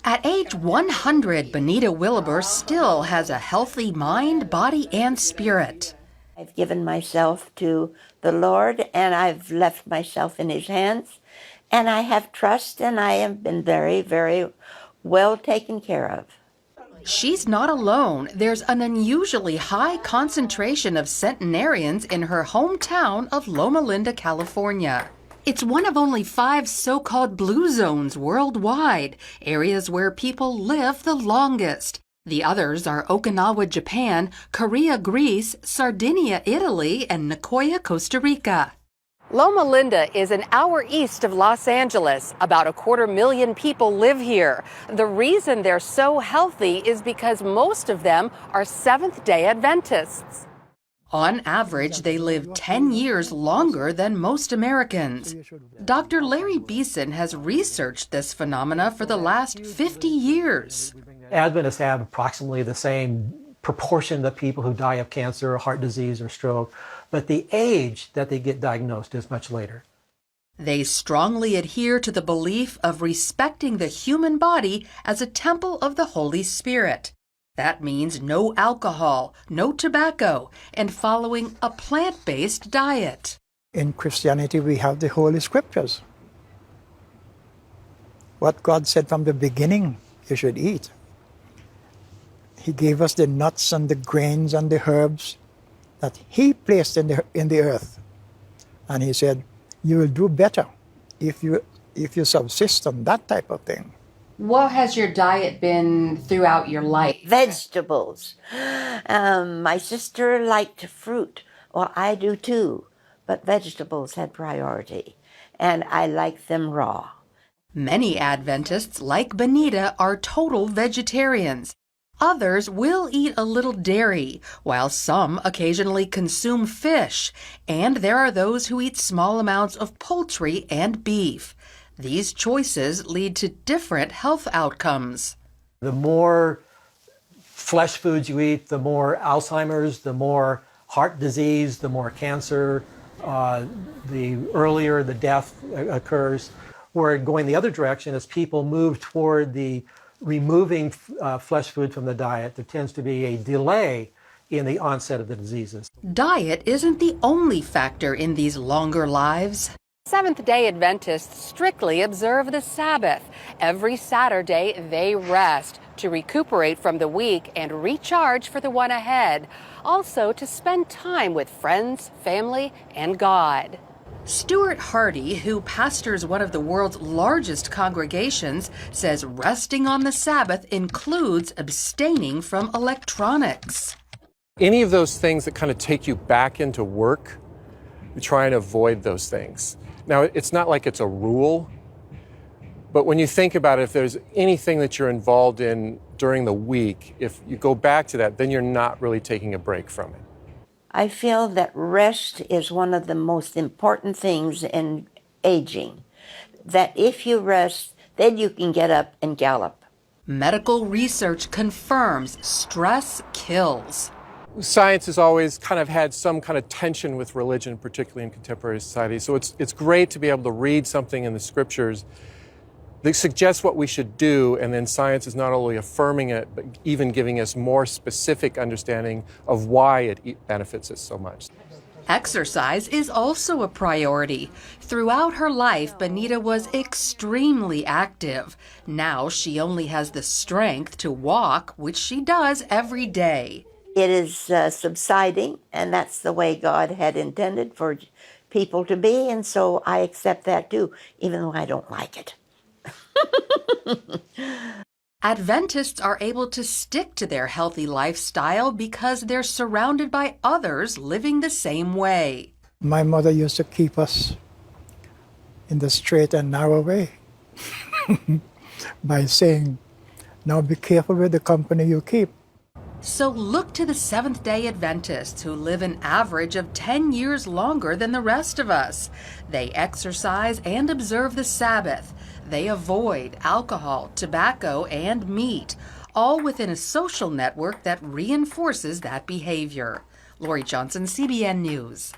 At age 100, Benita Williber still has a healthy mind, body, and spirit. I've given myself to the Lord, and I've left myself in His hands, and I have trust, and I have been very, very well taken care of. She's not alone. There's an unusually high concentration of centenarians in her hometown of Loma Linda, California. It's one of only 5 so-called blue zones worldwide, areas where people live the longest. The others are Okinawa, Japan, Korea, Greece, Sardinia, Italy, and Nicoya, Costa Rica. Loma Linda is an hour east of Los Angeles. About 250,000 people live here. The reason they're so healthy is because most of them are Seventh-day Adventists. On average, they live 10 years longer than most Americans. Dr. Larry Beeson has researched this phenomena for the last 50 years. Adventists have approximately the same proportion of people who die of cancer, heart disease, or stroke, but the age that they get diagnosed is much later. They strongly adhere to the belief of respecting the human body as a temple of the Holy Spirit. That means no alcohol, no tobacco, and following a plant-based diet. In Christianity, we have the Holy Scriptures. What God said from the beginning, you should eat. He gave us the nuts and the grains and the herbs that He placed in the earth. And He said, you will do better if you subsist on that type of thing. What has your diet been throughout your life? Vegetables. My sister liked fruit. Well, I do too, but vegetables had priority, and I like them raw. Many Adventists, like Benita, are total vegetarians. Others will eat a little dairy, while some occasionally consume fish, and there are those who eat small amounts of poultry and beef. These choices lead to different health outcomes. The more flesh foods you eat, the more Alzheimer's, the more heart disease, the more cancer, the earlier the death occurs. Where going the other direction, as people move toward the removing flesh food from the diet, there tends to be a delay in the onset of the diseases. Diet isn't the only factor in these longer lives. Seventh-day Adventists strictly observe the Sabbath. Every Saturday, they rest to recuperate from the week and recharge for the one ahead. Also, to spend time with friends, family, and God. Stuart Hardy, who pastors one of the world's largest congregations, says resting on the Sabbath includes abstaining from electronics. Any of those things that kind of take you back into work, we try and avoid those things. Now, it's not like it's a rule, but when you think about it, if there's anything that you're involved in during the week, if you go back to that, then you're not really taking a break from it. I feel that rest is one of the most important things in aging. That if you rest, then you can get up and gallop. Medical research confirms stress kills. Science has always kind of had some kind of tension with religion, particularly in contemporary society. So it's great to be able to read something in the scriptures that suggests what we should do, and then science is not only affirming it, but even giving us more specific understanding of why it benefits us so much. Exercise is also a priority. Throughout her life, Benita was extremely active. Now she only has the strength to walk, which she does every day. It is subsiding, and that's the way God had intended for people to be, and so I accept that too, even though I don't like it. Adventists are able to stick to their healthy lifestyle because they're surrounded by others living the same way. My mother used to keep us in the straight and narrow way by saying, now be careful with the company you keep. So look to the Seventh-day Adventists who live an average of 10 years longer than the rest of us. They exercise and observe the Sabbath. They avoid alcohol, tobacco, and meat, all within a social network that reinforces that behavior. Lori Johnson, CBN News.